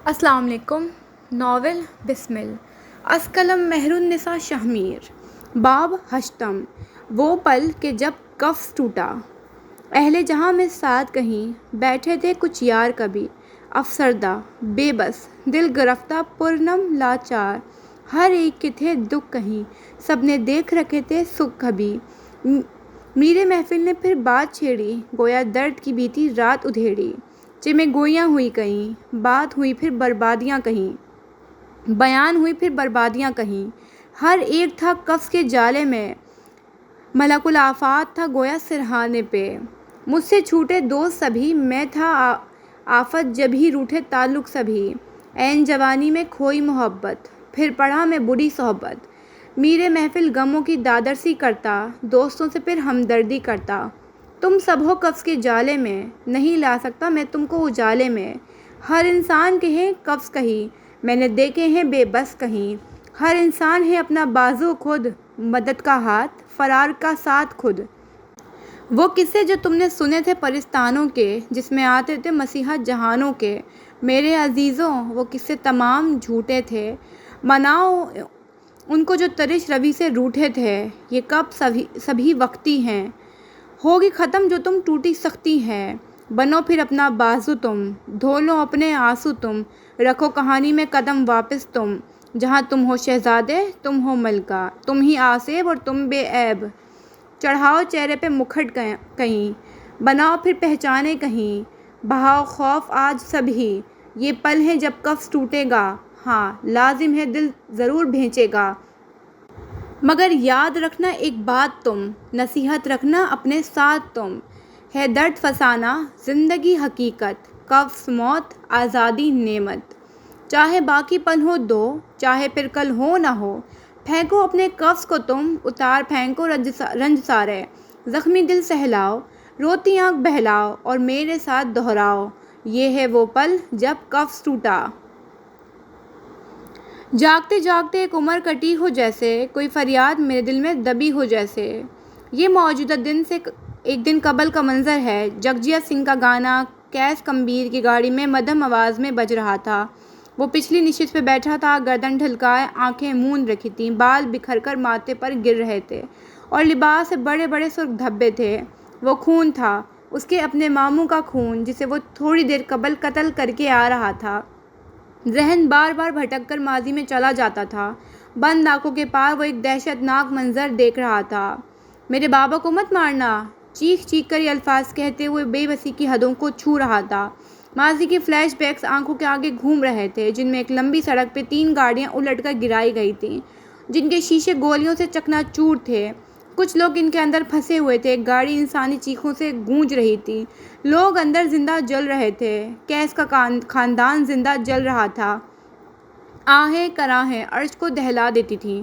السلام علیکم۔ ناول بسمل ازکلم مہرالنساء شہمیر باب ہشتم وہ پل کہ جب قفس ٹوٹا۔ اہل جہاں میں ساتھ کہیں بیٹھے تھے کچھ یار کبھی، افسردہ بے بس دل گرفتہ پرنم لاچار، ہر ایک کے تھے دکھ کہیں، سب نے دیکھ رکھے تھے سکھ کبھی۔ میرے محفل نے پھر بات چھیڑی، گویا درد کی بیتی رات ادھیڑی، چمے گوئیاں ہوئی کہیں، بات ہوئی پھر بربادیاں کہیں، بیان ہوئی پھر بربادیاں کہیں۔ ہر ایک تھا قفس کے جالے میں، ملک الآفات تھا گویا سرہانے پہ۔ مجھ سے چھوٹے دوست سبھی، میں تھا آفت جبھی روٹھے تعلق سبھی۔ عین جوانی میں کھوئی محبت، پھر پڑھا میں بری صحبت۔ میرے محفل غموں کی دادرسی کرتا، دوستوں سے پھر ہمدردی کرتا۔ تم سب ہو قفس کے جالے میں، نہیں لا سکتا میں تم کو اجالے میں۔ ہر انسان کے ہیں قفس کہیں، میں نے دیکھے ہیں بے بس کہیں۔ ہر انسان ہے اپنا بازو خود، مدد کا ہاتھ فرار کا ساتھ خود۔ وہ قصے جو تم نے سنے تھے پرستانوں کے، جس میں آتے تھے مسیحا جہانوں کے، میرے عزیزوں وہ قصے تمام جھوٹے تھے۔ مناؤ ان کو جو ترش روی سے روٹھے تھے، یہ کب سبھی وقتی ہیں، ہوگی ختم جو تم ٹوٹی سختی ہے۔ بنو پھر اپنا بازو تم، دھو لو اپنے آنسو تم، رکھو کہانی میں قدم واپس تم، جہاں تم ہو شہزادے تم ہو ملکہ، تم ہی آصیب اور تم بے عیب۔ چڑھاؤ چہرے پہ مکھٹ کہیں، بناؤ پھر پہچانے کہیں، بہاؤ خوف آج سبھی۔ یہ پل ہے جب قفس ٹوٹے گا، ہاں لازم ہے دل ضرور بھینچے گا۔ مگر یاد رکھنا ایک بات تم، نصیحت رکھنا اپنے ساتھ تم، ہے درد فسانہ زندگی حقیقت، قفس موت آزادی نعمت۔ چاہے باقی پل ہو دو، چاہے پھر کل ہو نہ ہو، پھینکو اپنے قفس کو تم، اتار پھینکو رنج سارے، زخمی دل سہلاؤ، روتی آنکھ بہلاؤ اور میرے ساتھ دہراؤ، یہ ہے وہ پل جب قفس ٹوٹا۔ جاگتے جاگتے ایک عمر کٹی ہو جیسے، کوئی فریاد میرے دل میں دبی ہو جیسے۔ یہ موجودہ دن سے ایک دن قبل کا منظر ہے۔ جگجیت سنگھ کا گانا کیس کمبیر کی گاڑی میں مدھم آواز میں بج رہا تھا۔ وہ پچھلی نشست پہ بیٹھا تھا، گردن ڈھلکائے آنکھیں موند رکھی تھیں، بال بکھر کر ماتھے پر گر رہے تھے اور لباس سے بڑے بڑے سرخ دھبے تھے۔ وہ خون تھا، اس کے اپنے ماموں کا خون، جسے وہ تھوڑی دیر قبل قتل کر کے آ رہا تھا۔ ذہن بار بار بھٹک کر ماضی میں چلا جاتا تھا۔ بند آنکھوں کے پار وہ ایک دہشت ناک منظر دیکھ رہا تھا۔ میرے بابا کو مت مارنا، چیخ چیخ کر یہ الفاظ کہتے ہوئے بے بسی کی حدوں کو چھو رہا تھا۔ ماضی کے فلیش بیکس آنکھوں کے آگے گھوم رہے تھے، جن میں ایک لمبی سڑک پہ 3 گاڑیاں الٹ کر گرائی گئی تھیں، جن کے شیشے گولیوں سے چکنا چور تھے۔ کچھ لوگ ان کے اندر پھنسے ہوئے تھے، ایک گاڑی انسانی چیخوں سے گونج رہی تھی، لوگ اندر زندہ جل رہے تھے، کیس کا خاندان زندہ جل رہا تھا۔ آہیں کراہیں عرش کو دہلا دیتی تھیں۔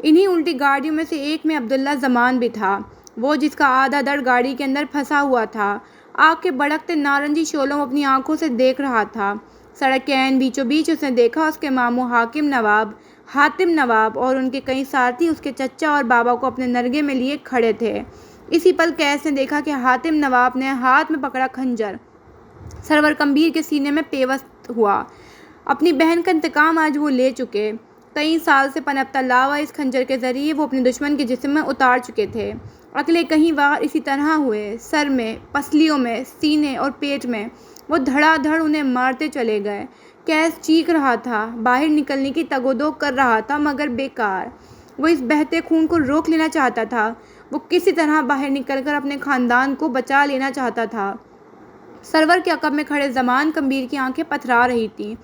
انہی الٹی گاڑیوں میں سے ایک میں عبداللہ زمان بھی تھا، وہ جس کا آدھا در گاڑی کے اندر پھنسا ہوا تھا۔ آگ کے بھڑکتے نارنجی شعلوں اپنی آنکھوں سے دیکھ رہا تھا۔ سڑک کے عین بیچوں بیچ اس نے دیکھا اس کے ماموں حاتم نواب اور ان کے کئی ساتھی اس کے چچا اور بابا کو اپنے نرگے میں لیے کھڑے تھے۔ اسی پل کیس نے دیکھا کہ حاتم نواب نے ہاتھ میں پکڑا خنجر سرور کمبیر کے سینے میں پیوست ہوا۔ اپنی بہن کا انتقام آج وہ لے چکے۔ کئی سال سے پنپتا لاوا اس خنجر کے ذریعے وہ اپنے دشمن کے جسم میں اتار چکے تھے۔ اگلے کئی وار اسی طرح ہوئے، سر میں، پسلیوں میں، سینے اور پیٹ میں، وہ دھڑا دھڑ انہیں مارتے چلے گئے۔ کیس چیخ رہا تھا، باہر نکلنے کی تگ و دو کر رہا تھا، مگر بیکار۔ وہ اس بہتے خون کو روک لینا چاہتا تھا، وہ کسی طرح باہر نکل کر اپنے خاندان کو بچا لینا چاہتا تھا۔ سرور کے عقب میں کھڑے زمان کمبیر کی آنکھیں پتھرا رہی تھیں۔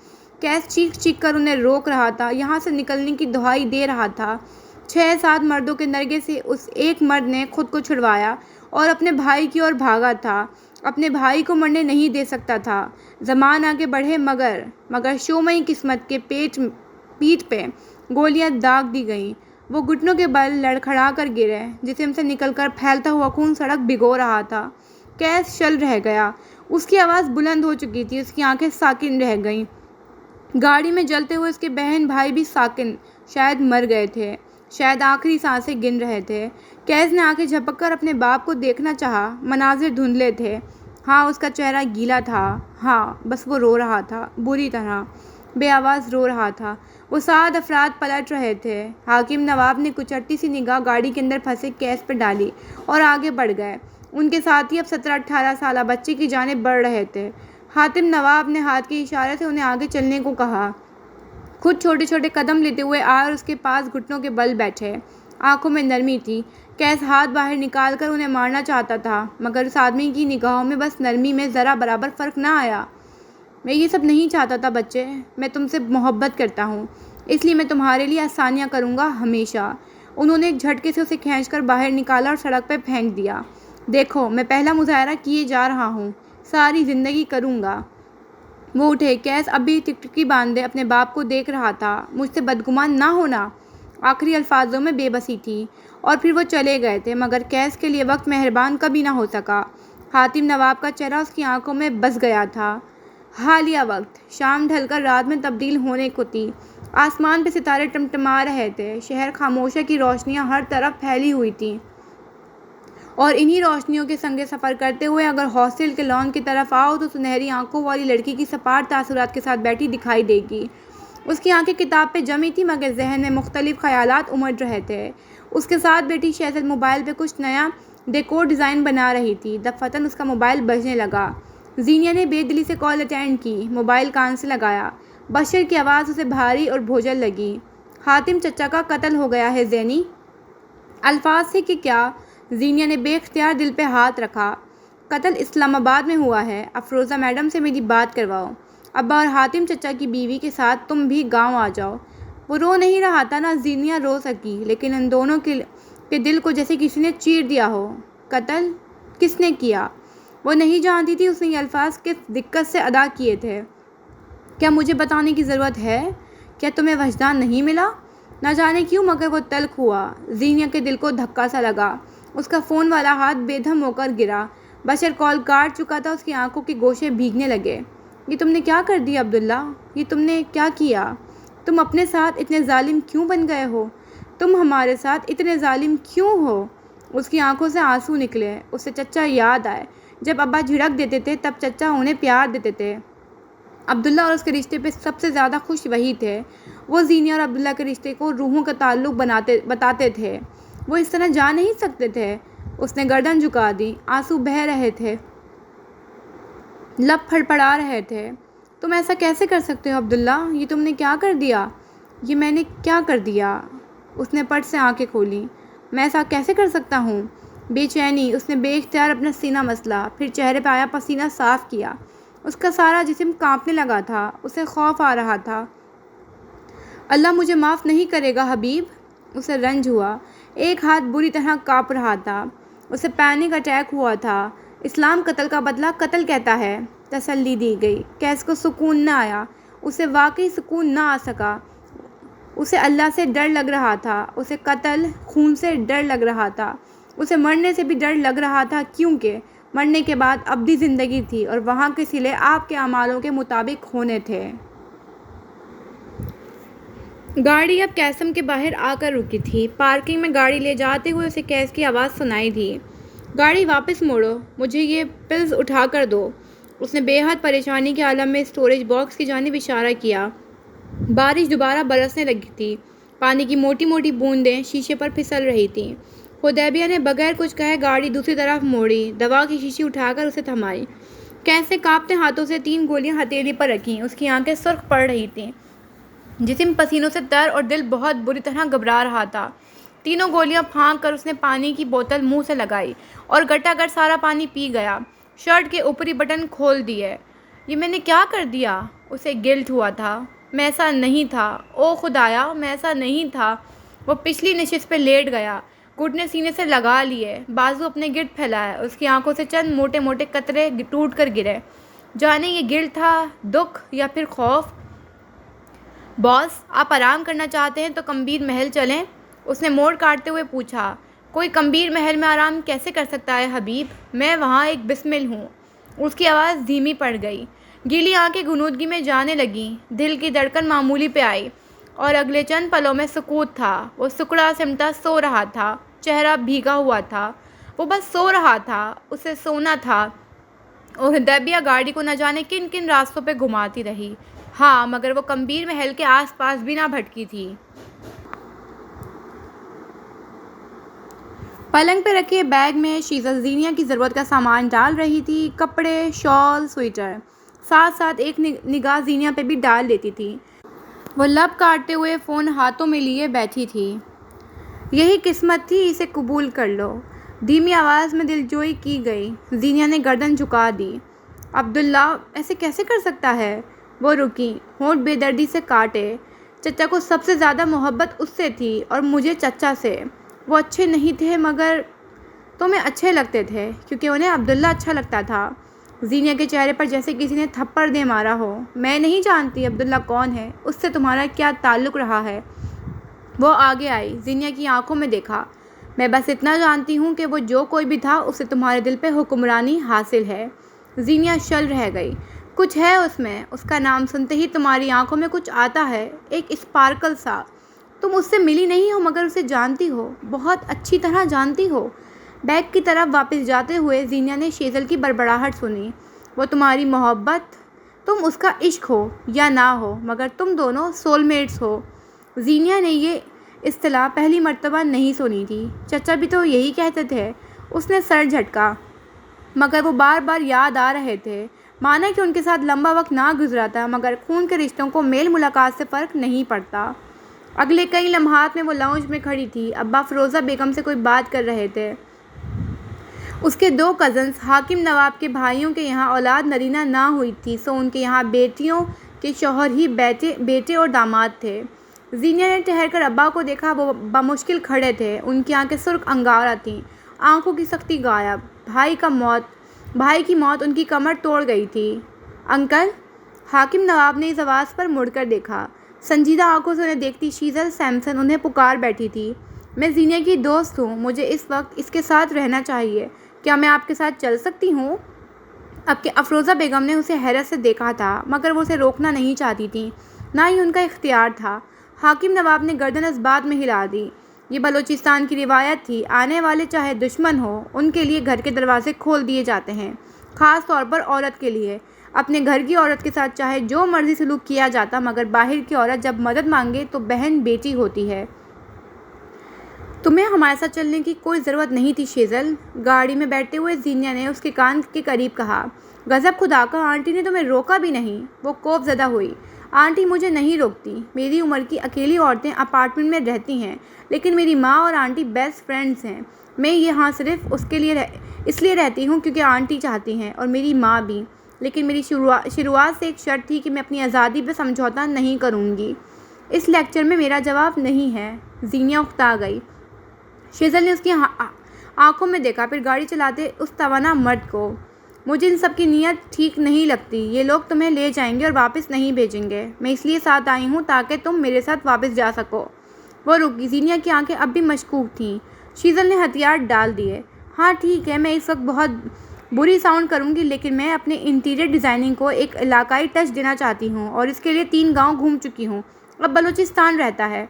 کیس چیخ چیخ کر انہیں روک رہا تھا، یہاں سے نکلنے کی دہائی دے رہا تھا۔ 6-7 مردوں کے نرگے سے اس ایک مرد نے خود کو چھڑوایا اور اپنے بھائی کی اور بھاگا تھا۔ اپنے بھائی کو مرنے نہیں دے سکتا تھا۔ زمان آگے بڑھے مگر شومئی قسمت کے پیٹھ پہ گولیاں داغ دی گئیں۔ وہ گھٹنوں کے بل لڑکھڑا کر گرے، جسم سے نکل کر پھیلتا ہوا خون سڑک بھگو رہا تھا۔ کیس شل رہ گیا، اس کی آواز بلند ہو چکی تھی، اس کی آنکھیں ساکن رہ گئیں۔ گاڑی میں جلتے ہوئے اس کے بہن بھائی بھی ساکن، شاید مر گئے تھے، شاید آخری سانسیں گن رہے تھے۔ کیس نے آنکھیں جھپک کر اپنے باپ کو دیکھنا چاہا، مناظر دھندلے تھے۔ ہاں اس کا چہرہ گیلا تھا، ہاں بس وہ رو رہا تھا، بری طرح بے آواز رو رہا تھا۔ وہ 7 افراد پلٹ رہے تھے۔ حاکم نواب نے کچرتی سی نگاہ گاڑی کے اندر پھنسے کیس پر ڈالی اور آگے بڑھ گئے۔ ان کے ساتھی اب 17-18 سالہ بچے کی جانب بڑھ رہے تھے۔ حاکم نواب نے ہاتھ کے اشارے سے انہیں آگے چلنے کو کہا، خود چھوٹے چھوٹے قدم لیتے ہوئے آئے اور اس کے پاس گھٹنوں کے بل بیٹھے۔ آنکھوں میں نرمی تھی۔ کیس ہاتھ باہر نکال کر انہیں مارنا چاہتا تھا، مگر اس آدمی کی نگاہوں میں بس نرمی میں ذرا برابر فرق نہ آیا۔ میں یہ سب نہیں چاہتا تھا بچے، میں تم سے محبت کرتا ہوں، اس لیے میں تمہارے لیے آسانیاں کروں گا ہمیشہ۔ انہوں نے ایک جھٹکے سے اسے کھینچ کر باہر نکالا اور سڑک پہ پھینک دیا۔ دیکھو میں پہلا مظاہرہ کیے جا رہا ہوں، ساری زندگی کروں گا۔ وہ اٹھے۔ کیس اب بھی ٹکٹکی باندھے اپنے باپ کو دیکھ رہا تھا۔ مجھ سے بدگمان نہ ہونا، آخری الفاظوں میں بے بسی تھی، اور پھر وہ چلے گئے تھے، مگر کیس کے لیے وقت مہربان کبھی نہ ہو سکا۔ حاتم نواب کا چہرہ اس کی آنکھوں میں بس گیا تھا۔ حالیہ وقت شام ڈھل کر رات میں تبدیل ہونے کو تھی۔ آسمان پہ ستارے ٹمٹما رہے تھے۔ شہر خاموشی کی روشنیاں ہر طرف پھیلی ہوئی تھیں، اور انہی روشنیوں کے سنگ سفر کرتے ہوئے اگر ہاسٹل کے لان کی طرف آؤ تو سنہری آنکھوں والی لڑکی کی سپاٹ تاثرات کے ساتھ بیٹھی دکھائی دے گی۔ اس کی آنکھیں کتاب پہ جمی تھیں، مگر ذہن میں مختلف خیالات امڈ رہے تھے۔ اس کے ساتھ بیٹھی شہزاد موبائل پہ کچھ نیا ڈیکور ڈیزائن بنا رہی تھی۔ دفعتاً اس کا موبائل بجنے لگا۔ زینیا نے بے دلی سے کال اٹینڈ کی، موبائل کان سے لگایا۔ بشر کی آواز اسے بھاری اور بوجھل لگی۔ حاتم چچا کا قتل ہو گیا ہے زینی۔ الفاظ تھے کہ کیا؟ زینیا نے بے اختیار دل پہ ہاتھ رکھا۔ قتل اسلام آباد میں ہوا ہے۔ افروزہ میڈم سے میری بات کرواؤ۔ ابا اور حاتم چچا کی بیوی کے ساتھ تم بھی گاؤں آ جاؤ۔ وہ رو نہیں رہا تھا، نہ زینیا رو سکی، لیکن ان دونوں کے دل کو جیسے کسی نے چیر دیا ہو۔ قتل کس نے کیا؟ وہ نہیں جانتی تھی اس نے یہ الفاظ کس دقت سے ادا کیے تھے۔ کیا مجھے بتانے کی ضرورت ہے؟ کیا تمہیں وجدان نہیں ملا؟ نہ جانے کیوں مگر وہ تلخ ہوا۔ زینیا کے دل کو دھکا سا لگا۔ اس کا فون والا ہاتھ بے دھم ہو کر گرا۔ بشر کال کاٹ چکا تھا، اس کی آنکھوں کے گوشے بھیگنے لگے۔ یہ تم نے کیا کر دیا عبداللہ؟ یہ تم نے کیا کیا؟ تم اپنے ساتھ اتنے ظالم کیوں بن گئے ہو؟ تم ہمارے ساتھ اتنے ظالم کیوں ہو؟ اس کی آنکھوں سے آنسو نکلے۔ اسے چچا یاد آئے۔ جب ابا جھڑک دیتے تھے تب چچا انہیں پیار دیتے تھے۔ عبداللہ اور اس کے رشتے پہ سب سے زیادہ خوش وہی تھے۔ وہ زینیا اور عبداللہ کے رشتے کو روحوں کا تعلق بتاتے تھے۔ وہ اس طرح جا نہیں سکتے تھے۔ اس نے گردن جھکا دی۔ آنسو بہہ رہے تھے، لب پھڑپڑا رہے تھے۔ تم ایسا کیسے کر سکتے ہو عبداللہ؟ یہ تم نے کیا کر دیا؟ یہ میں نے کیا کر دیا؟ اس نے پٹ سے آنکھیں کھولیں۔ میں ایسا کیسے کر سکتا ہوں؟ بے چینی۔ اس نے بے اختیار اپنا سینہ مسلا، پھر چہرے پہ آیا پسینہ صاف کیا۔ اس کا سارا جسم کانپنے لگا تھا۔ اسے خوف آ رہا تھا۔ اللہ مجھے معاف نہیں کرے گا حبیب؟ اسے رنج ہوا۔ ایک ہاتھ بری طرح کانپ رہا تھا۔ اسے پینک اٹیک ہوا تھا۔ اسلام قتل کا بدلہ قتل کہتا ہے۔ تسلی دی گئی۔ کیس کو سکون نہ آیا۔ اسے واقعی سکون نہ آ سکا۔ اسے اللہ سے ڈر لگ رہا تھا۔ اسے قتل خون سے ڈر لگ رہا تھا۔ اسے مرنے سے بھی ڈر لگ رہا تھا، کیونکہ مرنے کے بعد ابدی زندگی تھی، اور وہاں کے صلے آپ کے اعمالوں کے مطابق ہونے تھے۔ گاڑی اب کیسم کے باہر آ کر رکی تھی۔ پارکنگ میں گاڑی لے جاتے ہوئے اسے کیس کی آواز سنائی دی، گاڑی واپس موڑو، مجھے یہ پلز اٹھا کر دو۔ اس نے بے حد پریشانی کے عالم میں اسٹوریج باکس کی جانب اشارہ کیا۔ بارش دوبارہ برسنے لگی تھی۔ پانی کی موٹی موٹی بوندیں شیشے پر پھسل رہی تھیں۔ حدیبیہ نے بغیر کچھ کہے گاڑی دوسری طرف موڑی، دوا کی شیشی اٹھا کر اسے تھمائی۔ کیس نے کانپتے ہاتھوں سے 3 گولیاں ہتھیلی پر رکھیں۔ اس کی آنکھیں سرخ پڑ رہی تھیں، جسم پسینوں سے تر اور دل بہت بری طرح گھبرا رہا تھا۔ تینوں گولیاں پھانک کر اس نے پانی کی بوتل منہ سے لگائی اور گٹا گٹ سارا پانی پی گیا۔ شرٹ کے اوپری بٹن کھول دیے۔ یہ میں نے کیا کر دیا؟ اسے گلٹ ہوا تھا۔ میں ایسا نہیں تھا، او خدایا، میں ایسا نہیں تھا۔ وہ پچھلی نشست پہ لیٹ گیا، گھٹنے سینے سے لگا لیے، بازو اپنے گرد پھیلائے۔ اس کی آنکھوں سے چند موٹے موٹے قطرے ٹوٹ کر گرے۔ جانے یہ گلٹ تھا، دکھ یا پھر خوف؟ باس، آپ آرام کرنا چاہتے ہیں تو کمبیر محل چلیں؟ اس نے موڑ کاٹتے ہوئے پوچھا۔ کوئی کمبیر محل میں آرام کیسے کر سکتا ہے حبیب؟ میں وہاں ایک بسمل ہوں۔ اس کی آواز دھیمی پڑ گئی۔ گیلی آنکھیں غنودگی میں جانے لگیں۔ دل کی دھڑکن معمولی پہ آئی، اور اگلے چند پلوں میں سکوت تھا۔ وہ سکڑا سمٹا سو رہا تھا، چہرہ بھیگا ہوا تھا۔ وہ بس سو رہا تھا، اسے سونا تھا۔ اور حدیبیہ گاڑی کو نہ جانے کن کن راستوں پہ گھماتی رہی۔ ہاں، مگر وہ کمبیر محل کے آس پاس بھی نہ بھٹکی تھی۔ پلنگ پہ رکھے بیگ میں شیزل زینیا کی ضرورت کا سامان ڈال رہی تھی، کپڑے، شال، سویٹر، ساتھ ساتھ ایک نگاہ زینیا پہ بھی ڈال لیتی تھی۔ وہ لب کاٹتے ہوئے فون ہاتھوں میں لیے بیٹھی تھی۔ یہی قسمت تھی، اسے قبول کر لو، دھیمی آواز میں دلجوئی کی گئی۔ زینیا نے گردن جھکا دی۔ عبداللہ ایسے کیسے کر سکتا ہے؟ وہ رکی، ہونٹ بے دردی سے کاٹے۔ چچا کو سب سے زیادہ محبت اس سے تھی اور مجھے چچا سے۔ وہ اچھے نہیں تھے مگر تمہیں اچھے لگتے تھے کیونکہ انہیں عبداللہ اچھا لگتا تھا۔ زینیا کے چہرے پر جیسے کسی نے تھپڑ دے مارا ہو۔ میں نہیں جانتی عبداللہ کون ہے، اس سے تمہارا کیا تعلق رہا ہے؟ وہ آگے آئی، زینیا کی آنکھوں میں دیکھا۔ میں بس اتنا جانتی ہوں کہ وہ جو کوئی بھی تھا اسے تمہارے دل پہ حکمرانی حاصل ہے۔ زینیا شل رہ گئی۔ کچھ ہے اس میں، اس کا نام سنتے ہی تمہاری آنکھوں میں کچھ آتا ہے، ایک اسپارکل سا۔ تم اس سے ملی نہیں ہو مگر اسے جانتی ہو، بہت اچھی طرح جانتی ہو۔ بیگ کی طرف واپس جاتے ہوئے زینیا نے شیزل کی بڑبڑاہٹ سنی۔ وہ تمہاری محبت، تم اس کا عشق ہو یا نہ ہو مگر تم دونوں سول میٹس ہو۔ زینیا نے یہ اصطلاح پہلی مرتبہ نہیں سنی تھی۔ چچا بھی تو یہی کہتے تھے۔ اس نے سر جھٹکا، مگر وہ بار بار یاد آ رہے تھے۔ مانا کہ ان کے ساتھ لمبا وقت نہ گزرا تھا مگر خون کے رشتوں کو میل ملاقات سے فرق نہیں پڑتا۔ اگلے کئی لمحات میں وہ لاؤنج میں کھڑی تھی۔ ابا فروزہ بیگم سے کوئی بات کر رہے تھے۔ اس کے دو کزنز حاکم نواب کے بھائیوں کے یہاں اولاد نرینہ نہ ہوئی تھی سو ان کے یہاں بیٹیوں کے شوہر ہی بیٹے اور داماد تھے۔ زینیا نے ٹھہر کر ابا کو دیکھا، وہ بمشکل کھڑے تھے، ان کی آنکھیں سرخ انگارہ تھیں، آنکھوں کی سختی غائب۔ بھائی کی موت ان کی کمر توڑ گئی تھی۔ انکل؟ حاکم نواب نے اس آواز پر مڑ کر دیکھا۔ سنجیدہ آنکھوں سے انہیں دیکھتی شیزل سیمسن انہیں پکار بیٹھی تھی۔ میں زینیا کی دوست ہوں، مجھے اس وقت اس کے ساتھ رہنا چاہیے، کیا میں آپ کے ساتھ چل سکتی ہوں؟ افروزہ بیگم نے اسے حیرت سے دیکھا تھا مگر وہ اسے روکنا نہیں چاہتی تھیں، نہ ہی ان کا اختیار تھا۔ حاکم نواب نے گردن اس بات میں ہلا دی۔ یہ بلوچستان کی روایت تھی، آنے والے چاہے دشمن ہو ان کے لیے گھر کے دروازے کھول دیے جاتے ہیں، خاص طور پر عورت کے لیے۔ اپنے گھر کی عورت کے ساتھ چاہے جو مرضی سلوک کیا جاتا مگر باہر کی عورت جب مدد مانگے تو بہن بیٹی ہوتی ہے۔ تمہیں ہمارے ساتھ چلنے کی کوئی ضرورت نہیں تھی شیزل، گاڑی میں بیٹھتے ہوئے زینیا نے اس کے کان کے قریب کہا۔ غضب خدا کا، آنٹی نے تمہیں روکا بھی نہیں۔ وہ خوف زدہ ہوئی۔ آنٹی مجھے نہیں روکتی، میری عمر کی اکیلی عورتیں اپارٹمنٹ میں رہتی ہیں لیکن میری ماں اور آنٹی بیسٹ فرینڈز ہیں۔ میں یہاں صرف اس لیے رہتی ہوں کیونکہ آنٹی چاہتی ہیں اور میری ماں بھی، لیکن میری شروعات سے ایک شرط تھی کہ میں اپنی آزادی پہ سمجھوتا نہیں کروں گی۔ اس لیکچر میں میرا جواب نہیں ہے۔ زینیا اکتا گئی۔ شیزل نے اس کی آنکھوں میں دیکھا، پھر گاڑی چلاتے اس توانا مرد کو۔ مجھے ان سب کی نیت ٹھیک نہیں لگتی، یہ لوگ تمہیں لے جائیں گے اور واپس نہیں بھیجیں گے۔ میں اس لیے ساتھ آئی ہوں تاکہ تم میرے ساتھ واپس جا سکو۔ وہ رکی، زینیا کی آنکھیں اب بھی مشکوک تھیں۔ شیزل نے ہتھیار ڈال دیے۔ ہاں ٹھیک ہے، میں اس وقت بہت بری ساؤنڈ کروں گی لیکن میں اپنے انٹیریئر ڈیزائننگ کو ایک علاقائی ٹچ دینا چاہتی ہوں اور اس کے لیے 3 گاؤں گھوم چکی ہوں، اب بلوچستان رہتا ہے۔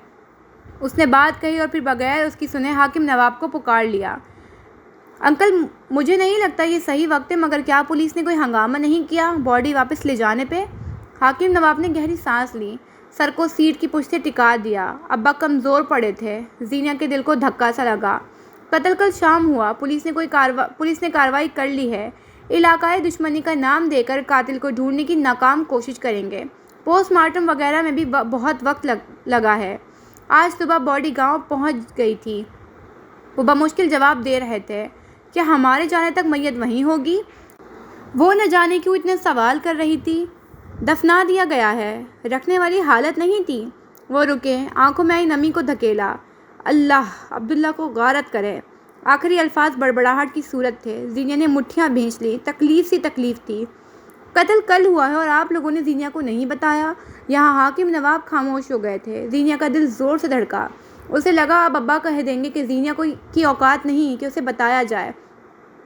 اس نے بات کہی اور پھر بغیر اس کی سنے حاکم نواب کو پکار لیا۔ انکل مجھے نہیں لگتا یہ صحیح وقت ہے مگر کیا پولیس نے کوئی ہنگامہ نہیں کیا باڈی واپس لے جانے پہ؟ حاکم نواب نے گہری سانس لی، سر کو سیٹ کی پشت سے ٹکا دیا۔ ابا کمزور پڑے تھے۔ زینیا کے دل کو دھکا سا لگا۔ قتل کل شام ہوا، پولیس نے کارروائی کر لی ہے، علاقائی دشمنی کا نام دے کر قاتل کو ڈھونڈنے کی ناکام کوشش کریں گے، پوسٹ مارٹم وغیرہ میں بھی بہت وقت لگا ہے۔ آج صبح باڈی گاؤں پہنچ گئی تھی۔ وہ بمشکل جواب دے رہے تھے۔ کیا ہمارے جانے تک میت وہیں ہوگی؟ وہ نہ جانے کیوں اتنے سوال کر رہی تھی۔ دفنا دیا گیا ہے، رکھنے والی حالت نہیں تھی۔ وہ رکے، آنکھوں میں آئی نمی کو دھکیلا۔ اللہ عبداللہ کو غارت کرے۔ آخری الفاظ بڑبڑاہٹ کی صورت تھے۔ زینیا نے مٹھیاں بھینچ لی۔ تکلیف تھی۔ قتل کل ہوا ہے اور آپ لوگوں نے زینیا کو نہیں بتایا؟ یہاں حاکم نواب خاموش ہو گئے تھے۔ زینیا کا دل زور سے دھڑکا۔ اسے لگا اب ابا کہہ دیں گے کہ زینیا کی اوقات نہیں کہ اسے بتایا جائے،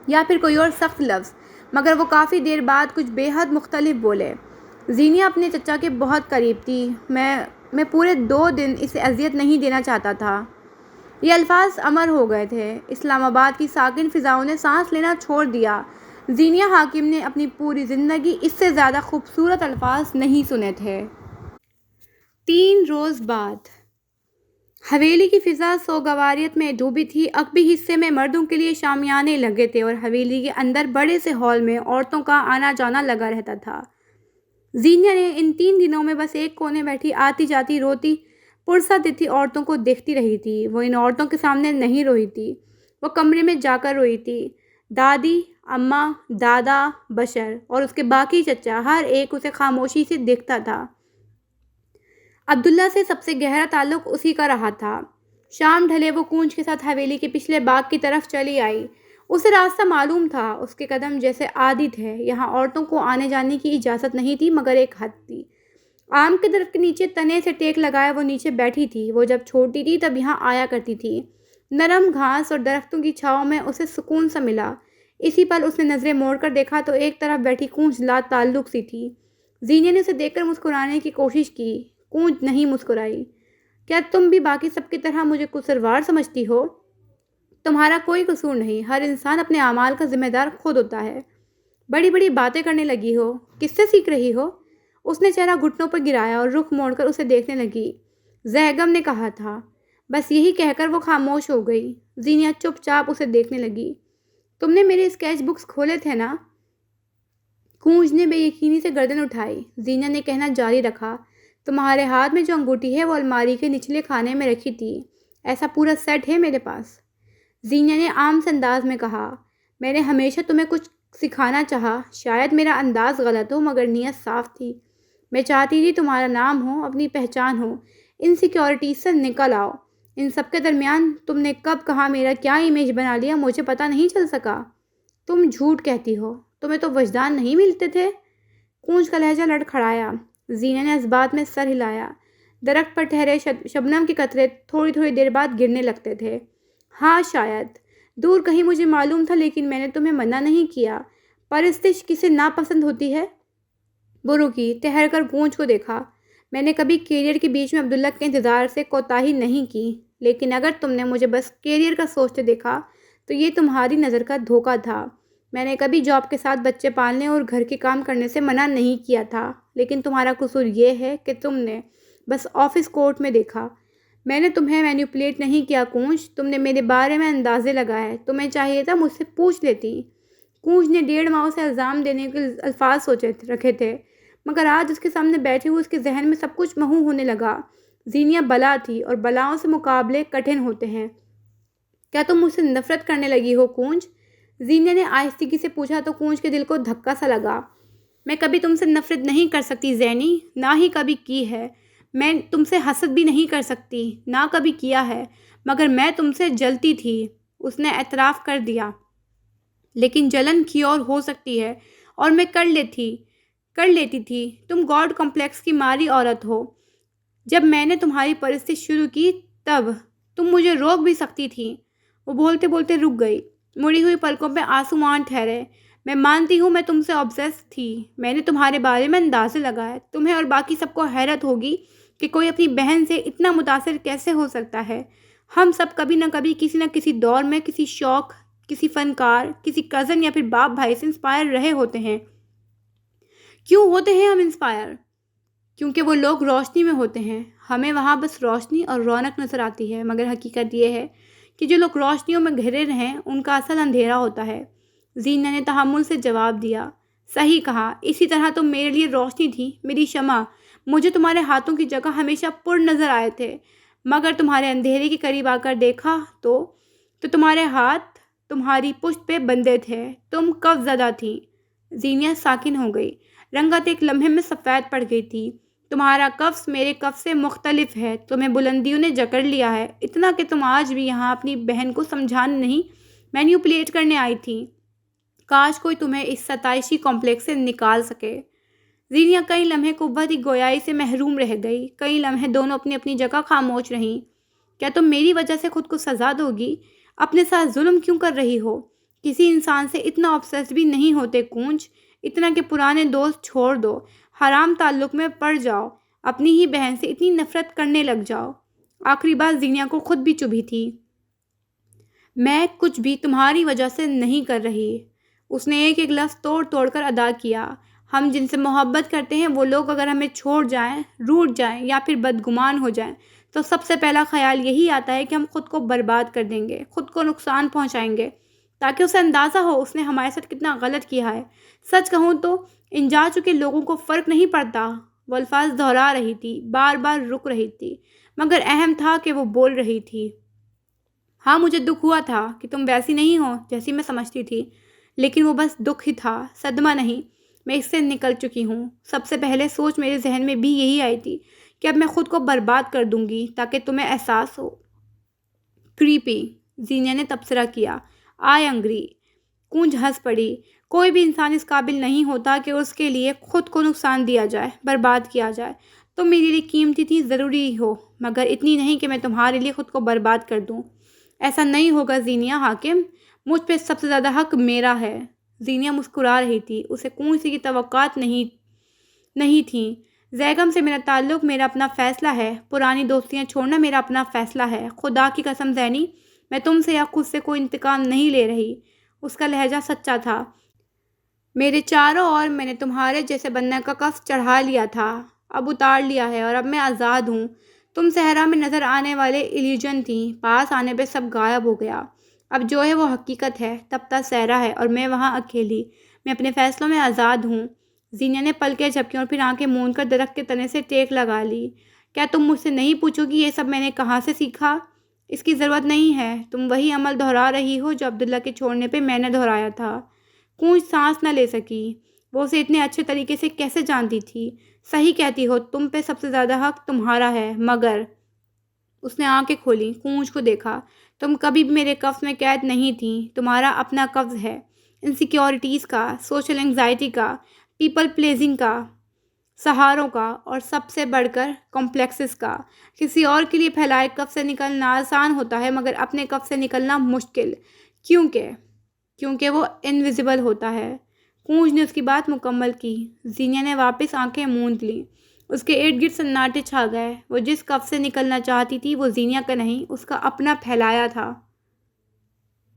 یا پھر کوئی اور سخت لفظ، مگر وہ کافی دیر بعد کچھ بے حد مختلف بولے۔ زینیا اپنے چچا کے بہت قریب تھی، میں پورے 2 دن اسے اذیت نہیں دینا چاہتا تھا۔ یہ الفاظ امر ہو گئے تھے۔ اسلام آباد کی ساکن فضاؤں نے سانس لینا چھوڑ دیا۔ زینیہ حاکم نے اپنی پوری زندگی اس سے زیادہ خوبصورت الفاظ نہیں سنے تھے۔ 3 روز بعد حویلی کی فضا سوگواریت میں ڈوبی تھی۔ عقبی حصے میں مردوں کے لیے شامیانے لگے تھے اور حویلی کے اندر بڑے سے ہال میں عورتوں کا آنا جانا لگا رہتا تھا۔ زینیہ نے ان 3 دنوں میں بس ایک کونے بیٹھی آتی جاتی روتی پرسدتی عورتوں کو دیکھتی رہی تھی۔ وہ ان عورتوں کے سامنے نہیں روئی تھی، وہ کمرے میں جا کر روئی تھی۔ دادی، اماں، دادا، بشر اور اس کے باقی چچا، ہر ایک اسے خاموشی سے دیکھتا تھا۔ عبداللہ سے سب سے گہرا تعلق اسی کا رہا تھا۔ شام ڈھلے وہ کونج کے ساتھ حویلی کے پچھلے باغ کی طرف چلی آئی۔ اسے راستہ معلوم تھا، اس کے قدم جیسے عادی تھے۔ یہاں عورتوں کو آنے جانے کی اجازت نہیں تھی، مگر ایک حد تھی۔ آم کے درخت کے نیچے تنے سے ٹیک لگائے وہ نیچے بیٹھی تھی۔ وہ جب چھوٹی تھی تب یہاں آیا کرتی تھی۔ نرم گھاس اور درختوں کی چھاؤں میں اسے سکون سا ملا۔ اسی پل اس نے نظریں موڑ کر دیکھا تو ایک طرف بیٹھی کونج لا تعلق سی تھی۔ زینیہ نے اسے دیکھ کر مسکرانے کی کوشش کی۔ کونج نہیں مسکرائی۔ کیا تم بھی باقی سب کی طرح مجھے قصوروار سمجھتی ہو؟ تمہارا کوئی قصور نہیں۔ ہر انسان اپنے اعمال کا ذمہ دار خود ہوتا ہے۔ بڑی بڑی باتیں کرنے لگی ہو، کس سے سیکھ رہی ہو؟ اس نے چہرہ گھٹنوں پر گرایا اور رخ موڑ کر اسے دیکھنے لگی۔ زہگم نے کہا تھا۔ بس یہی کہہ کر وہ خاموش ہو گئی۔ زینیہ چپ چاپ اسے دیکھنے لگی۔ تم نے میرے اسکیچ بکس کھولے تھے نا؟ کونج نے بے یقینی سے گردن اٹھائی۔ زینیہ نے کہنا جاری رکھا۔ تمہارے ہاتھ میں جو انگوٹھی ہے وہ الماری کے نچلے خانے میں رکھی تھی۔ ایسا پورا سیٹ ہے میرے پاس۔ زینیہ نے عام سے انداز میں کہا۔ میں نے ہمیشہ تمہیں کچھ سکھانا چاہا۔ شاید میرا انداز غلط ہو مگر نیت صاف تھی۔ میں چاہتی تھی تمہارا نام ہو، اپنی پہچان ہو۔ انسیکیورٹیز سے نکل آؤ۔ ان سب کے درمیان تم نے کب کہاں میرا کیا امیج بنا لیا مجھے پتہ نہیں چل سکا۔ تم جھوٹ کہتی ہو۔ تمہیں تو وجدان نہیں ملتے تھے؟ کونج کا لہجہ لڑکھڑایا۔ زینیہ نے اس بات میں سر ہلایا۔ درخت پر ٹھہرے شبنم کے قطرے تھوڑی تھوڑی دیر بعد گرنے لگتے تھے۔ ہاں شاید دور کہیں مجھے معلوم تھا، لیکن میں نے تمہیں منع نہیں کیا۔ پرستش کسے ناپسند ہوتی ہے؟ وہ رکی، ٹھہر کر کونج کو دیکھا۔ میں نے کبھی کیریئر کے بیچ میں عبداللہ کے انتظار سے کوتاہی نہیں کی، لیکن اگر تم نے مجھے بس کیریئر کا سوچتے دیکھا تو یہ تمہاری نظر کا دھوکہ تھا۔ میں نے کبھی جاب کے ساتھ بچے پالنے اور گھر کے کام کرنے سے منع نہیں کیا تھا، لیکن تمہارا قصور یہ ہے کہ تم نے بس آفس کورٹ میں دیکھا۔ میں نے تمہیں مینیپولیٹ نہیں کیا کونج، تم نے میرے بارے میں اندازے لگائے۔ تمہیں چاہیے تھا مجھ سے پوچھ لیتی۔ کونج نے 1.5 ماہ سے الزام دینے کے الفاظ سوچے رکھے تھے، مگر آج اس کے سامنے بیٹھے ہوئے اس کے ذہن میں سب کچھ محو ہونے لگا۔ زینیہ بلا تھی اور بلاؤں سے مقابلے کٹھن ہوتے ہیں۔ کیا تم مجھ سے نفرت کرنے لگی ہو کونج؟ زینیہ نے آہستگی سے پوچھا تو کونج کے دل کو دھکا سا لگا۔ میں کبھی تم سے نفرت نہیں کر سکتی زینی، نہ ہی کبھی کی ہے۔ میں تم سے حسد بھی نہیں کر سکتی، نہ کبھی کیا ہے، مگر میں تم سے جلتی تھی۔ اس نے اعتراف کر دیا۔ لیکن جلن کی اور ہو سکتی ہے، اور میں کر لیتی تھی۔ تم گاڈ کمپلیکس کی ماری عورت ہو۔ جب میں نے تمہاری پرستش شروع کی تب تم مجھے روک بھی سکتی تھی۔ وہ بولتے بولتے رک گئی، مڑی ہوئی پلکوں پہ آنسوان ٹھہرے۔ میں مانتی ہوں میں تم سے آبسیس تھی۔ میں نے تمہارے بارے میں اندازے لگائے۔ تمہیں اور باقی سب کو حیرت ہوگی کہ کوئی اپنی بہن سے اتنا متاثر کیسے ہو سکتا ہے۔ ہم سب کبھی نہ کسی دور میں کسی شوق، کسی فنکار، کسی کزن یا پھر باپ بھائی سے انسپائر رہے ہوتے ہیں۔ کیوں ہوتے ہیں ہم انسپائر؟ کیونکہ وہ لوگ روشنی میں ہوتے ہیں۔ ہمیں وہاں بس روشنی اور رونق نظر آتی ہے، مگر حقیقت یہ ہے کہ جو لوگ روشنیوں میں گھرے رہیں ان کا اصل اندھیرا ہوتا ہے۔ زینیہ نے تحمل سے جواب دیا۔ صحیح کہا، اسی طرح تم میرے لیے روشنی تھی، میری شمع۔ مجھے تمہارے ہاتھوں کی جگہ ہمیشہ پر نظر آئے تھے، مگر تمہارے اندھیرے کے قریب آ کر دیکھا تو تمہارے ہاتھ تمہاری پشت پہ بندھے تھے۔ تم کف زدہ تھی۔ زینیہ ساکن ہو گئی۔ رنگت ایک لمحے میں سفید پڑ گئی تھی۔ تمہارا کفس میرے کف سے مختلف ہے۔ تمہیں بلندیوں نے جکڑ لیا ہے، اتنا کہ تم آج بھی یہاں اپنی بہن کو سمجھانے نہیں مینیپولیٹ کرنے آئی تھی۔ کاش کوئی تمہیں اس ستائشی کمپلیکس سے نکال سکے۔ زینیہ کئی لمحے قوت گویائی سے محروم رہ گئی۔ کئی لمحے دونوں اپنی اپنی جگہ خاموش رہیں۔ کیا تم میری وجہ سے خود کو سزا دو گی؟ اپنے ساتھ ظلم کیوں کر رہی ہو؟ کسی انسان سے اتنا آبسیس بھی نہیں ہوتے کونج، اتنا کہ پرانے دوست چھوڑ دو، حرام تعلق میں پڑ جاؤ، اپنی ہی بہن سے اتنی نفرت کرنے لگ جاؤ۔ آخری بات زینیہ کو خود بھی چبھی تھی۔ میں کچھ بھی تمہاری وجہ سے نہیں کر رہی۔ اس نے ایک ایک لفظ توڑ توڑ کر ادا کیا۔ ہم جن سے محبت کرتے ہیں وہ لوگ اگر ہمیں چھوڑ جائیں، روٹھ جائیں یا پھر بدگمان ہو جائیں تو سب سے پہلا خیال یہی آتا ہے کہ ہم خود کو برباد کر دیں گے، خود کو نقصان پہنچائیں گے، تاکہ اسے اندازہ ہو اس نے ہمارے ساتھ کتنا غلط کیا ہے۔ سچ کہوں تو ان جا چکے لوگوں کو فرق نہیں پڑتا۔ وہ الفاظ دہرا رہی تھی، بار بار رک رہی تھی، مگر اہم تھا کہ وہ بول رہی تھی۔ ہاں، مجھے دکھ ہوا تھا کہ تم ویسی نہیں ہو جیسی میں سمجھتی تھی، لیکن وہ بس دکھ ہی تھا، صدمہ نہیں۔ میں اس سے نکل چکی ہوں۔ سب سے پہلے سوچ میرے ذہن میں بھی یہی آئی تھی کہ اب میں خود کو برباد کر دوں گی تاکہ تمہیں احساس ہو۔ کریپی، زینیا نے تبصرہ کیا۔ آئی انگری، کونج ہنس پڑی۔ کوئی بھی انسان اس قابل نہیں ہوتا کہ اس کے لیے خود کو نقصان دیا جائے، برباد کیا جائے۔ تم میرے لیے قیمتی تھی، ضروری ہو، مگر اتنی نہیں کہ میں تمہارے لیے خود کو برباد کر دوں۔ ایسا نہیں ہوگا زینیا حاکم، مجھ پہ سب سے زیادہ حق میرا ہے۔ زینیا مسکرا رہی تھی، اسے کونج سے کی توقعات نہیں تھیں۔ زیگم سے میرا تعلق میرا اپنا فیصلہ ہے، پرانی دوستیاں چھوڑنا میرا اپنا فیصلہ ہے۔ خدا کی قسم زینی، میں تم سے یا خود سے کوئی انتقام نہیں لے رہی۔ اس کا لہجہ سچا تھا۔ میرے چاروں اور میں نے تمہارے جیسے بننے کا کف چڑھا لیا تھا، اب اتار لیا ہے اور اب میں آزاد ہوں۔ تم صحرا میں نظر آنے والے ایلیوژن تھی، پاس آنے پہ سب غائب ہو گیا۔ اب جو ہے وہ حقیقت ہے، تب تک صحرا ہے اور میں وہاں اکیلی۔ میں اپنے فیصلوں میں آزاد ہوں۔ زینیا نے پلکیں جھپکیں اور پھر آنکھیں موند کر درخت کے تنے سے ٹیک لگا لی۔ کیا تم مجھ سے نہیں پوچھو گی یہ سب میں نے کہاں سے سیکھا؟ اس کی ضرورت نہیں ہے، تم وہی عمل دہرا رہی ہو جو عبداللہ کے چھوڑنے پہ میں نے دہرایا تھا۔ کونج سانس نہ لے سکی، وہ اسے اتنے اچھے طریقے سے کیسے جانتی تھی؟ صحیح کہتی ہو، تم پہ سب سے زیادہ حق تمہارا ہے، مگر اس نے آنکھیں کھولیں، کونج کو دیکھا۔ تم کبھی بھی میرے قبض میں قید نہیں تھیں، تمہارا اپنا قبض ہے، انسیکیورٹیز کا، سوشل انگزائٹی کا، پیپل پلیزنگ کا، سہاروں کا، اور سب سے بڑھ کر کمپلیکسز کا۔ کسی اور کے لیے پھیلائے قبض سے نکلنا آسان ہوتا ہے، مگر اپنے قبض سے نکلنا مشکل، کیونکہ وہ انویزیبل ہوتا ہے۔ کونج نے اس کی بات مکمل کی۔ زینیا نے واپس آنکھیں موند لیں۔ اس کے ارد گرد سناٹے چھا گئے۔ وہ جس قبض سے نکلنا چاہتی تھی وہ زینیا کا نہیں، اس کا اپنا پھیلایا تھا۔